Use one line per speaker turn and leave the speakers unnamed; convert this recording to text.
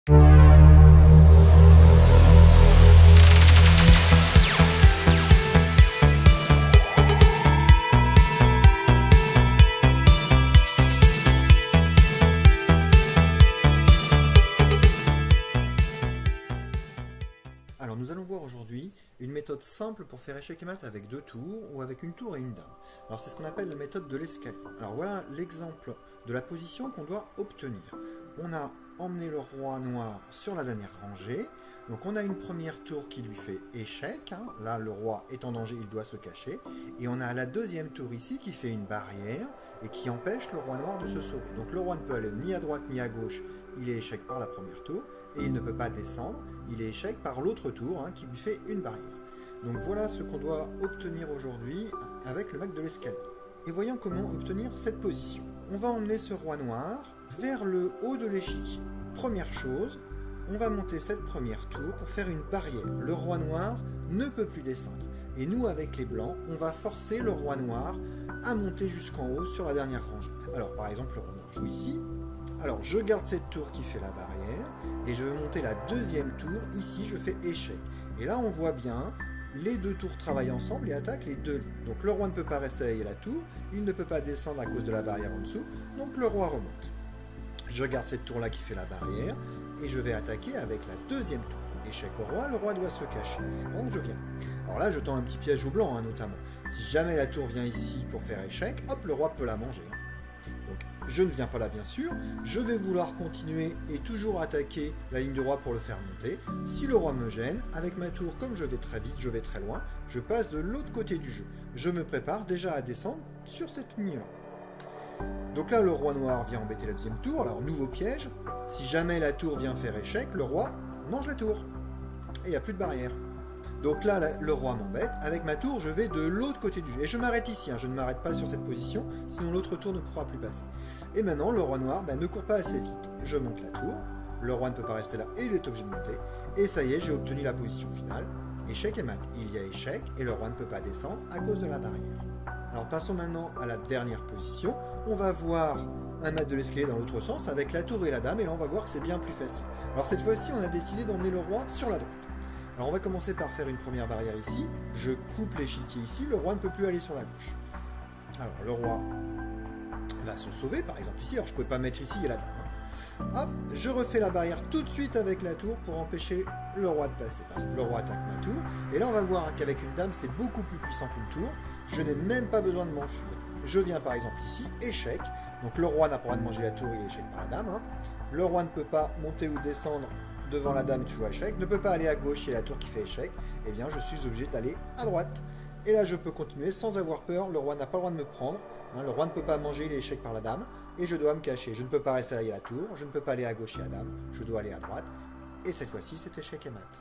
Alors nous allons voir aujourd'hui une méthode simple pour faire échec et mat avec deux tours ou avec une tour et une dame. Alors c'est ce qu'on appelle la méthode de l'escalier. Alors voilà l'exemple de la position qu'on doit obtenir. On a emmené le roi noir sur la dernière rangée. Donc on a une première tour qui lui fait échec. Là le roi est en danger, il doit se cacher. Et on a la deuxième tour ici qui fait une barrière et qui empêche le roi noir de se sauver. Donc le roi ne peut aller ni à droite ni à gauche. Il est échec par la première tour et il ne peut pas descendre. Il est échec par l'autre tour qui lui fait une barrière. Donc voilà ce qu'on doit obtenir aujourd'hui avec le mec de l'escalier. Et voyons comment obtenir cette position. On va emmener ce roi noir vers le haut de l'échiquier. Première chose, on va monter cette première tour pour faire une barrière. Le roi noir ne peut plus descendre. Et nous, avec les blancs, on va forcer le roi noir à monter jusqu'en haut sur la dernière rangée. Alors par exemple, le roi noir joue ici. Alors je garde cette tour qui fait la barrière et je vais monter la deuxième tour. Ici je fais échec. Et là on voit bien, les deux tours travaillent ensemble et attaquent les deux lignes. Donc le roi ne peut pas rester à la tour, il ne peut pas descendre à cause de la barrière en dessous, donc le roi remonte. Je garde cette tour là qui fait la barrière et je vais attaquer avec la deuxième tour. Échec au roi, le roi doit se cacher. Donc je viens. Alors là je tends un petit piège au blanc notamment. Si jamais la tour vient ici pour faire échec, hop, le roi peut la manger. Donc je ne viens pas là bien sûr, je vais vouloir continuer et toujours attaquer la ligne du roi pour le faire monter. Si le roi me gêne, avec ma tour, comme je vais très vite, je vais très loin, je passe de l'autre côté du jeu. Je me prépare déjà à descendre sur cette ligne-là. Donc là le roi noir vient embêter la deuxième tour, alors nouveau piège, si jamais la tour vient faire échec, le roi mange la tour. Et il n'y a plus de barrière. Donc là, le roi m'embête. Avec ma tour, je vais de l'autre côté du jeu. Et je m'arrête ici, je ne m'arrête pas sur cette position, sinon l'autre tour ne pourra plus passer. Et maintenant, le roi noir ne court pas assez vite. Je monte la tour, le roi ne peut pas rester là et il est obligé de monter. Et ça y est, j'ai obtenu la position finale. Échec et mat. Il y a échec et le roi ne peut pas descendre à cause de la barrière. Alors passons maintenant à la dernière position. On va voir un mat de l'escalier dans l'autre sens avec la tour et la dame. Et là, on va voir que c'est bien plus facile. Alors cette fois-ci, on a décidé d'emmener le roi sur la droite. Alors on va commencer par faire une première barrière ici, je coupe l'échiquier ici, le roi ne peut plus aller sur la gauche. Alors le roi va se sauver par exemple ici, alors je ne pouvais pas mettre ici, il y a la dame. Hop, je refais la barrière tout de suite avec la tour pour empêcher le roi de passer. Parce que le roi attaque ma tour, et là on va voir qu'avec une dame c'est beaucoup plus puissant qu'une tour, je n'ai même pas besoin de m'enfuir. Je viens par exemple ici, échec, donc le roi n'a pas le droit de manger la tour, il est échec par la dame. Le roi ne peut pas monter ou descendre devant la dame qui joue échec, ne peut pas aller à gauche, il y a la tour qui fait échec, et bien je suis obligé d'aller à droite. Et là je peux continuer sans avoir peur, le roi n'a pas le droit de me prendre, le roi ne peut pas manger, il est échec par la dame, et je dois me cacher. Je ne peux pas rester à la tour, je ne peux pas aller à gauche, il y a la dame, je dois aller à droite, et cette fois-ci c'est échec et mat.